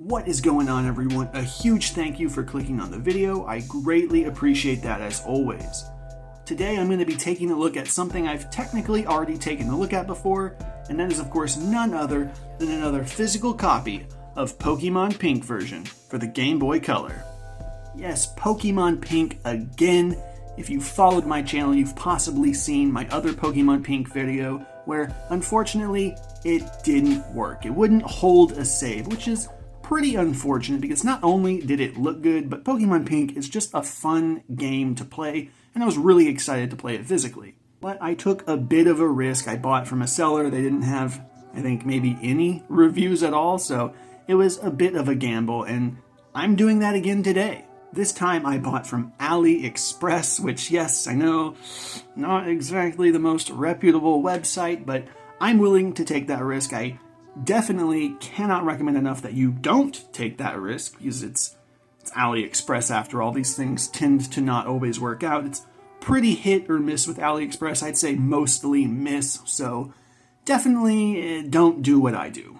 What is going on, everyone? A huge thank you for clicking on the video. I greatly appreciate that as always. Today I'm going to be taking a look at something I've technically already taken a look at before, and that is of course none other than another physical copy of Pokémon Pink version for the Game Boy Color. Yes, Pokémon Pink again. If you've followed my channel, you've possibly seen my other Pokémon Pink video where unfortunately it didn't work. It wouldn't hold a save, which is pretty unfortunate because not only did it look good, but Pokémon Pink is just a fun game to play, and I was really excited to play it physically. But I took a bit of a risk. I bought from a seller. They didn't have, I think, maybe any reviews at all, so it was a bit of a gamble, and I'm doing that again today. This time I bought from Aliexpress, which, yes, I know, not exactly the most reputable website, but I'm willing to take that risk. I definitely cannot recommend enough that you don't take that risk, because it's Aliexpress after all. These things tend to not always work out. It's pretty hit or miss with Aliexpress. I'd say mostly miss, so definitely don't do what I do.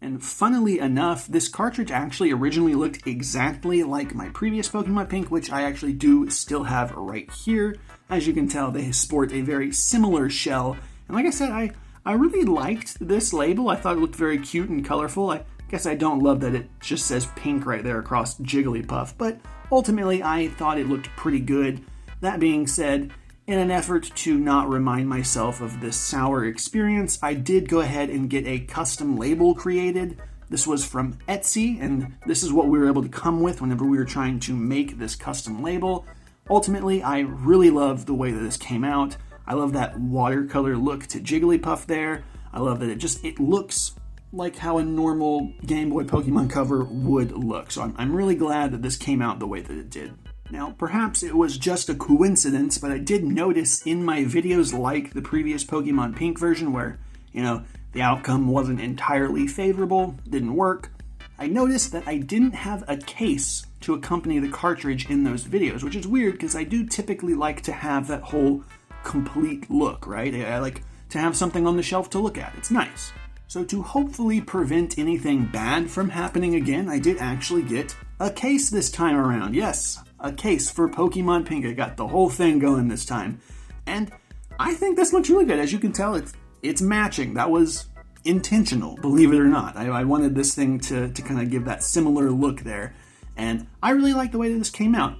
And funnily enough, this cartridge actually originally looked exactly like my previous Pokémon Pink, which I actually do still have right here. As you can tell, they sport a very similar shell. And like I said, I really liked this label. I thought it looked very cute and colorful. I guess I don't love that it just says pink right there across Jigglypuff, but ultimately I thought it looked pretty good. That being said, in an effort to not remind myself of this sour experience, I did go ahead and get a custom label created. This was from Etsy, and this is what we were able to come with whenever we were trying to make this custom label. Ultimately, I really love the way that this came out. I love that watercolor look to Jigglypuff there. I love that it looks like how a normal Game Boy Pokemon cover would look. So I'm really glad that this came out the way that it did. Now, perhaps it was just a coincidence, but I did notice in my videos like the previous Pokémon Pink version where, the outcome wasn't entirely favorable, didn't work, I noticed that I didn't have a case to accompany the cartridge in those videos, which is weird because I do typically like to have that whole complete look, right? I like to have something on the shelf to look at. It's nice. So to hopefully prevent anything bad from happening again, I did actually get a case this time around. Yes, a case for Pokémon Pink. I got the whole thing going this time. And I think this looks really good. As you can tell, it's matching. That was intentional, believe it or not. I wanted this thing to kind of give that similar look there. And I really like the way that this came out.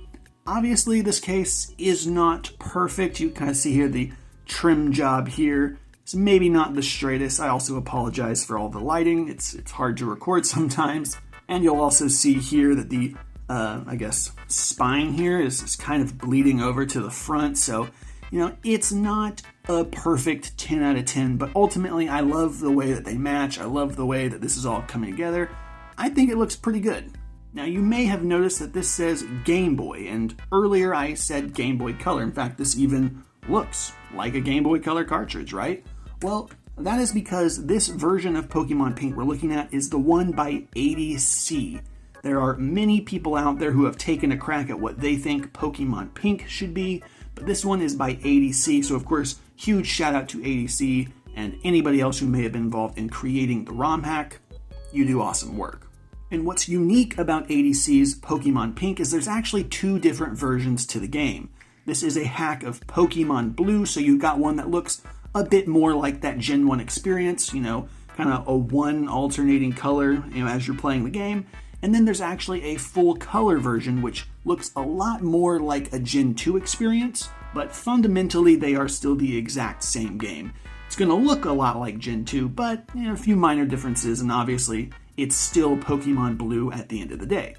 Obviously, this case is not perfect. You kind of see here the trim job here. It's maybe not the straightest. I also apologize for all the lighting. It's hard to record sometimes. And you'll also see here that the spine here is kind of bleeding over to the front. So, it's not a perfect 10 out of 10, but ultimately I love the way that they match. I love the way that this is all coming together. I think it looks pretty good. Now, you may have noticed that this says Game Boy, and earlier I said Game Boy Color. In fact, this even looks like a Game Boy Color cartridge, right? Well, that is because this version of Pokémon Pink we're looking at is the one by ADC. There are many people out there who have taken a crack at what they think Pokémon Pink should be, but this one is by ADC, so of course, huge shout out to ADC and anybody else who may have been involved in creating the ROM hack. You do awesome work. And what's unique about ADC's Pokémon Pink is there's actually two different versions to the game. This is a hack of Pokémon Blue, so you've got one that looks a bit more like that Gen 1 experience, kind of a one alternating color, as you're playing the game. And then there's actually a full color version, which looks a lot more like a Gen 2 experience, but fundamentally they are still the exact same game. It's going to look a lot like Gen 2, but a few minor differences, and obviously it's still Pokemon Blue at the end of the day.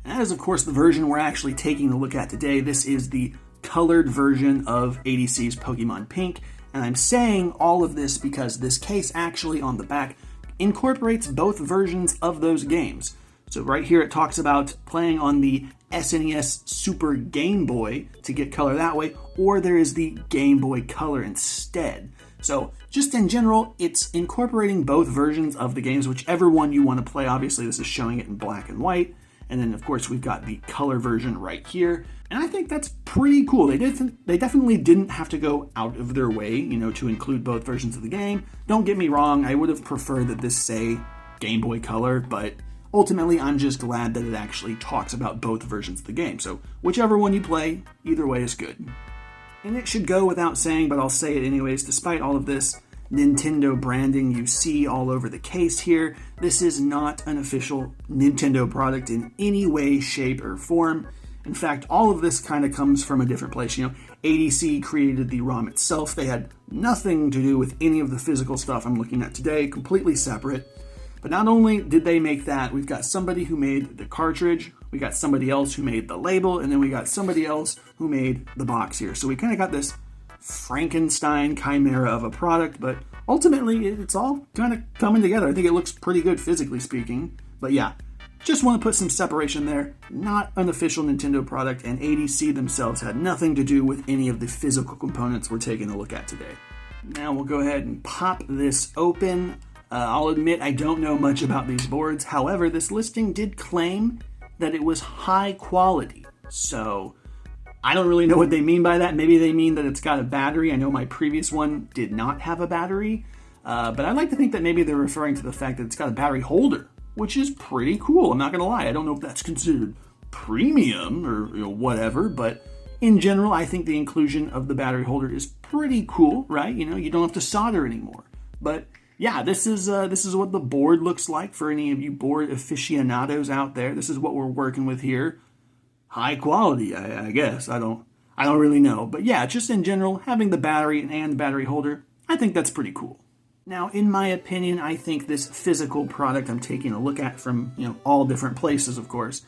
And that is, of course, the version we're actually taking a look at today. This is the colored version of ADC's Pokemon Pink, and I'm saying all of this because this case actually on the back incorporates both versions of those games. So right here it talks about playing on the SNES Super Game Boy to get color that way, or there is the Game Boy Color instead. So just in general, it's incorporating both versions of the games, whichever one you want to play. Obviously, this is showing it in black and white. And then, of course, we've got the color version right here. And I think that's pretty cool. They definitely didn't have to go out of their way, to include both versions of the game. Don't get me wrong, I would have preferred that this say Game Boy Color, but ultimately, I'm just glad that it actually talks about both versions of the game. So whichever one you play, either way is good. And it should go without saying, but I'll say it anyways, despite all of this Nintendo branding you see all over the case here, this is not an official Nintendo product in any way, shape, or form. In fact, all of this kind of comes from a different place. ADC created the ROM itself. They had nothing to do with any of the physical stuff I'm looking at today, completely separate. But not only did they make that, we've got somebody who made the cartridge, we got somebody else who made the label, and then we got somebody else who made the box here. So we kind of got this Frankenstein chimera of a product, but ultimately it's all kind of coming together. I think it looks pretty good physically speaking. But yeah, just want to put some separation there. Not an official Nintendo product, and ADC themselves had nothing to do with any of the physical components we're taking a look at today. Now we'll go ahead and pop this open. I'll admit I don't know much about these boards. However, this listing did claim that it was high quality. So I don't really know what they mean by that. Maybe they mean that it's got a battery. I know my previous one did not have a battery. But I'd like to think that maybe they're referring to the fact that it's got a battery holder, which is pretty cool. I'm not going to lie. I don't know if that's considered premium or whatever, but in general, I think the inclusion of the battery holder is pretty cool, right? You don't have to solder anymore. But yeah, this is what the board looks like for any of you board aficionados out there. This is what we're working with here. High quality, I guess. I don't really know. But yeah, just in general, having the battery and the battery holder, I think that's pretty cool. Now, in my opinion, I think this physical product I'm taking a look at from, all different places, of course,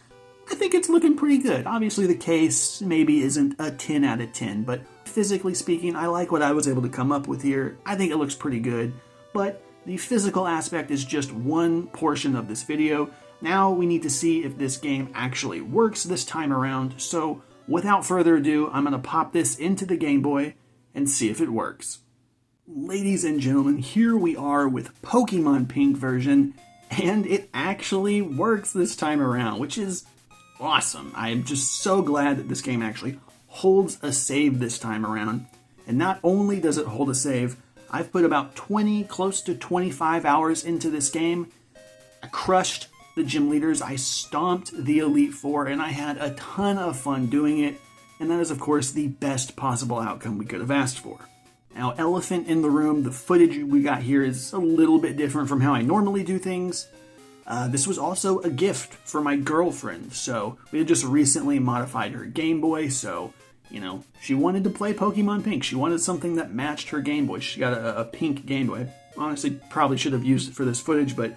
I think it's looking pretty good. Obviously, the case maybe isn't a 10 out of 10, but physically speaking, I like what I was able to come up with here. I think it looks pretty good. But the physical aspect is just one portion of this video. Now we need to see if this game actually works this time around. So without further ado, I'm going to pop this into the Game Boy and see if it works. Ladies and gentlemen, here we are with Pokémon Pink version, and it actually works this time around, which is awesome. I'm just so glad that this game actually holds a save this time around. And not only does it hold a save, I've put about 20, close to 25 hours into this game. I crushed the gym leaders, I stomped the Elite Four, and I had a ton of fun doing it. And that is, of course, the best possible outcome we could have asked for. Now, elephant in the room, the footage we got here is a little bit different from how I normally do things. This was also a gift for my girlfriend. So we had just recently modified her Game Boy, so she wanted to play Pokemon Pink. She wanted something that matched her Game Boy. She got a pink Game Boy. I honestly probably should have used it for this footage, but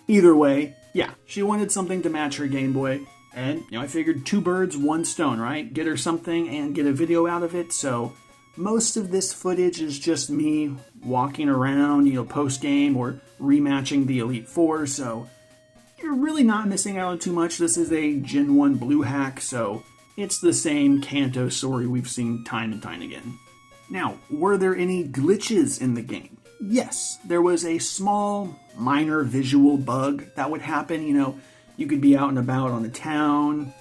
either way, yeah, she wanted something to match her Game Boy. And, I figured 2 birds, 1 stone, right? Get her something and get a video out of it. So most of this footage is just me walking around, post-game or rematching the Elite Four. So you're really not missing out on too much. This is a Gen 1 blue hack, so it's the same Kanto story we've seen time and time again. Now, were there any glitches in the game? Yes, there was a small, minor visual bug that would happen. You could be out and about on a town,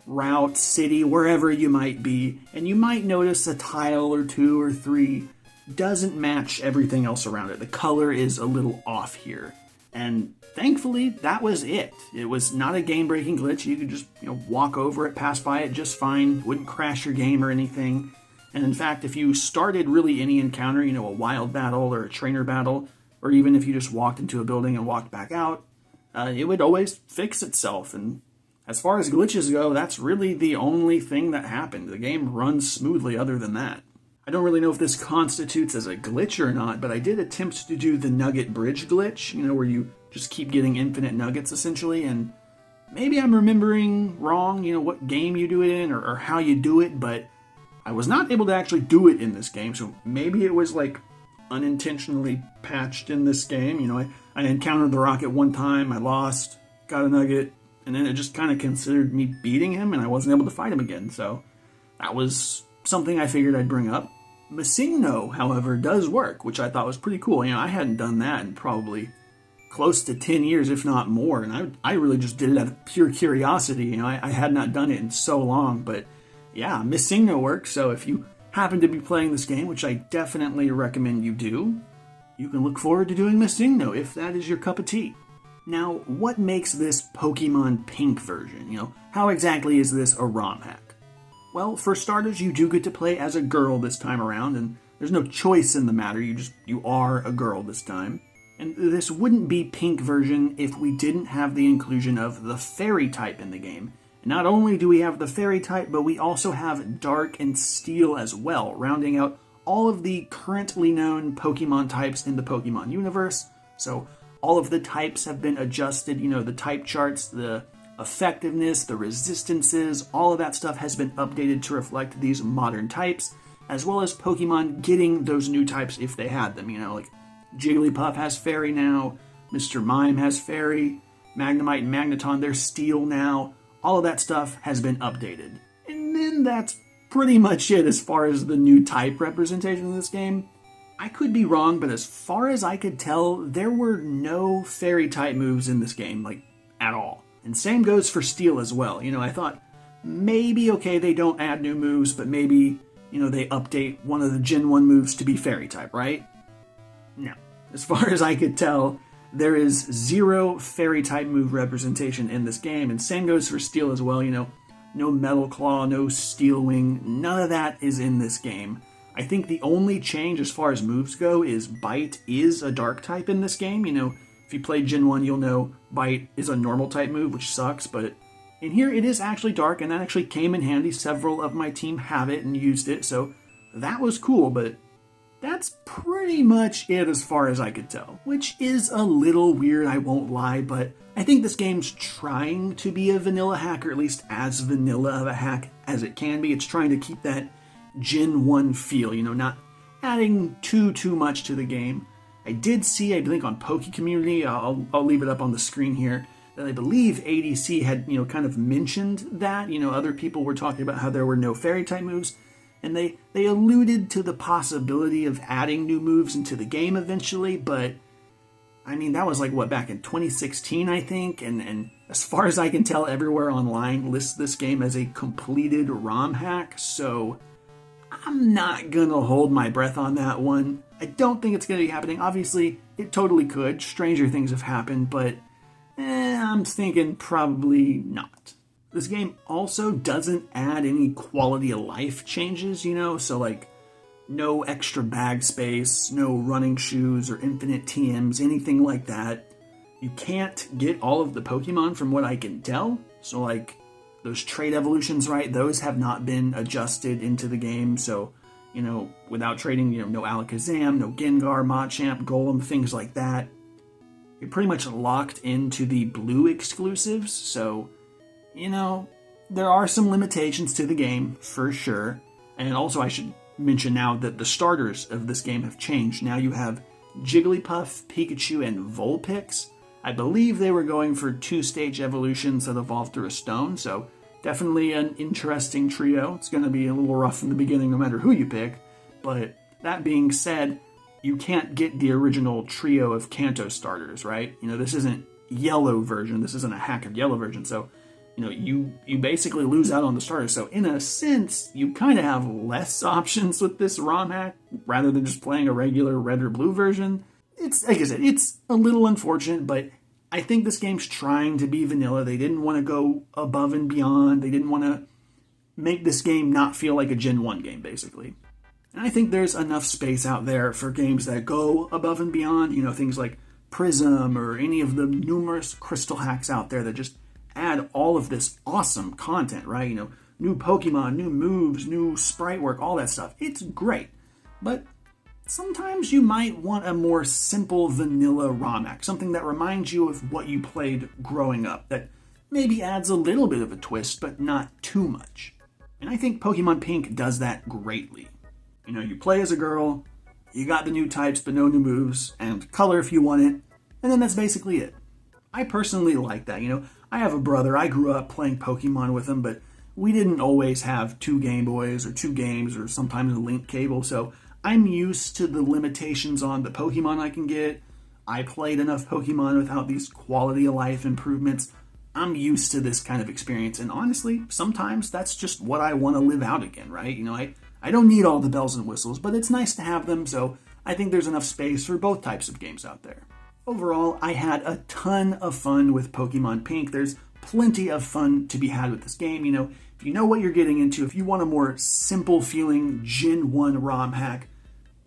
route, city, wherever you might be, and you might notice a tile or 2 or 3 doesn't match everything else around it. The color is a little off here. And thankfully, that was it. It was not a game-breaking glitch. You could just walk over it, pass by it just fine. Wouldn't crash your game or anything. And in fact, if you started really any encounter, a wild battle or a trainer battle, or even if you just walked into a building and walked back out, it would always fix itself. And as far as glitches go, that's really the only thing that happened. The game runs smoothly other than that. I don't really know if this constitutes as a glitch or not, but I did attempt to do the nugget bridge glitch, where you just keep getting infinite nuggets essentially, and maybe I'm remembering wrong, what game you do it in or how you do it, but I was not able to actually do it in this game, so maybe it was like unintentionally patched in this game. I encountered the rocket one time, I lost, got a nugget, and then it just kind of considered me beating him, and I wasn't able to fight him again, so that was something I figured I'd bring up. Masigno, however, does work, which I thought was pretty cool. I hadn't done that in probably close to 10 years, if not more, and I really just did it out of pure curiosity. I had not done it in so long, but yeah, Masigno works, so if you happen to be playing this game, which I definitely recommend you do, you can look forward to doing Masigno if that is your cup of tea. Now, what makes this Pokemon Pink version? How exactly is this a ROM hack? Well, for starters, you do get to play as a girl this time around, and there's no choice in the matter, you are a girl this time. And this wouldn't be Pink version if we didn't have the inclusion of the Fairy type in the game. And not only do we have the Fairy type, but we also have Dark and Steel as well, rounding out all of the currently known Pokemon types in the Pokemon universe. So all of the types have been adjusted, the type charts, the effectiveness, the resistances, all of that stuff has been updated to reflect these modern types, as well as Pokemon getting those new types if they had them. Like Jigglypuff has Fairy now, Mr. Mime has Fairy, Magnemite and Magneton, they're Steel now. All of that stuff has been updated. And then that's pretty much it as far as the new type representation in this game. I could be wrong, but as far as I could tell, there were no Fairy type moves in this game, at all. And same goes for Steel as well. I thought maybe, okay, they don't add new moves, but maybe, they update one of the Gen 1 moves to be Fairy type, right? No. As far as I could tell, there is zero Fairy type move representation in this game, and same goes for Steel as well. No Metal Claw, no Steel Wing, none of that is in this game. I think the only change as far as moves go is Bite is a Dark type in this game. If you played Gen 1, you'll know Bite is a normal type move, which sucks, but in here it is actually Dark, and that actually came in handy. Several of my team have it and used it, so that was cool, but that's pretty much it as far as I could tell. Which is a little weird, I won't lie, but I think this game's trying to be a vanilla hack, or at least as vanilla of a hack as it can be. It's trying to keep that Gen 1 feel, not adding too much to the game. I did see, I think on Poke Community, I'll leave it up on the screen here, that I believe ADC had, kind of mentioned that, other people were talking about how there were no Fairy type moves, and they alluded to the possibility of adding new moves into the game eventually, but that was back in 2016, I think, and as far as I can tell, everywhere online lists this game as a completed ROM hack, so I'm not gonna hold my breath on that one. I don't think it's gonna be happening. Obviously, it totally could. Stranger things have happened, but I'm thinking probably not. This game also doesn't add any quality of life changes, so no extra bag space, no running shoes or infinite TMs, anything like that. You can't get all of the Pokemon from what I can tell, so those trait evolutions, right, those have not been adjusted into the game, so, without trading, no Alakazam, no Gengar, Machamp, Golem, things like that. You're pretty much locked into the blue exclusives, so, there are some limitations to the game, for sure. And also I should mention now that the starters of this game have changed. Now you have Jigglypuff, Pikachu, and Vulpix. I believe they were going for 2-stage evolutions that evolved through a stone, so definitely an interesting trio. It's going to be a little rough in the beginning no matter who you pick, but that being said, you can't get the original trio of Kanto starters, right? This isn't yellow version, this isn't a hack of yellow version, so you basically lose out on the starters. So in a sense, you kind of have less options with this ROM hack rather than just playing a regular red or blue version. It's, like I said, it's a little unfortunate, but I think this game's trying to be vanilla. They didn't want to go above and beyond. They didn't want to make this game not feel like a Gen 1 game, basically. And I think there's enough space out there for games that go above and beyond, things like Prism or any of the numerous crystal hacks out there that just add all of this awesome content, right? New Pokemon, new moves, new sprite work, all that stuff. It's great. But sometimes you might want a more simple vanilla ROM hack, something that reminds you of what you played growing up, that maybe adds a little bit of a twist, but not too much. And I think Pokemon Pink does that greatly. You play as a girl, you got the new types but no new moves, and color if you want it, and then that's basically it. I personally like that. I have a brother, I grew up playing Pokemon with him, but we didn't always have 2 Game Boys or 2 games or sometimes a link cable, so I'm used to the limitations on the Pokemon I can get. I played enough Pokemon without these quality of life improvements. I'm used to this kind of experience, and honestly, sometimes that's just what I want to live out again, right? I don't need all the bells and whistles, but it's nice to have them, so I think there's enough space for both types of games out there. Overall, I had a ton of fun with Pokemon Pink. There's plenty of fun to be had with this game. If you know what you're getting into, if you want a more simple feeling Gen 1 ROM hack,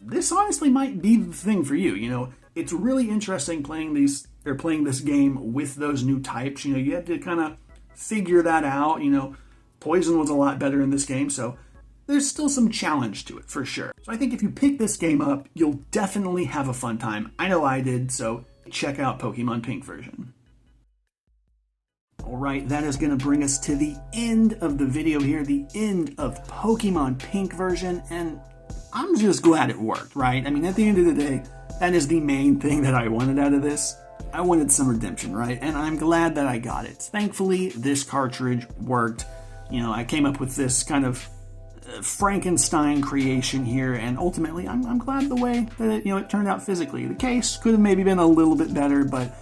this honestly might be the thing for you. It's really interesting playing this game with those new types. You had to kind of figure that out. Poison was a lot better in this game, so there's still some challenge to it for sure. So I think if you pick this game up, you'll definitely have a fun time. I know I did, so check out Pokemon Pink version. Alright, that is going to bring us to the end of the video here, the end of Pokemon Pink version, and I'm just glad it worked, right? I mean, at the end of the day, that is the main thing that I wanted out of this. I wanted some redemption, right? And I'm glad that I got it. Thankfully, this cartridge worked. I came up with this kind of Frankenstein creation here, and ultimately I'm glad the way that it turned out physically. The case could have maybe been a little bit better, but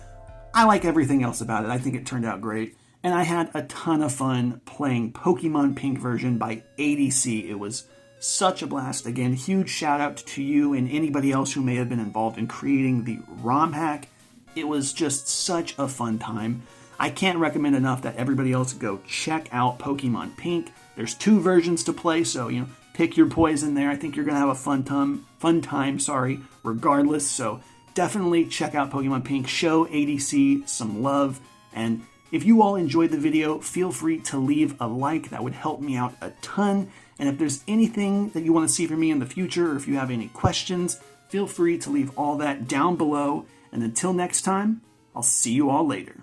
I like everything else about it. I think it turned out great, and I had a ton of fun playing Pokemon Pink version by ADC. It was such a blast. Again, huge shout out to you and anybody else who may have been involved in creating the ROM hack. It was just such a fun time. I can't recommend enough that everybody else go check out Pokemon Pink. There's 2 versions to play, so pick your poison there. I think you're gonna have a fun time, regardless. So definitely check out Pokemon Pink. Show ADC some love, and if you all enjoyed the video, feel free to leave a like. That would help me out a ton. And if there's anything that you want to see from me in the future, or if you have any questions, feel free to leave all that down below. And until next time, I'll see you all later.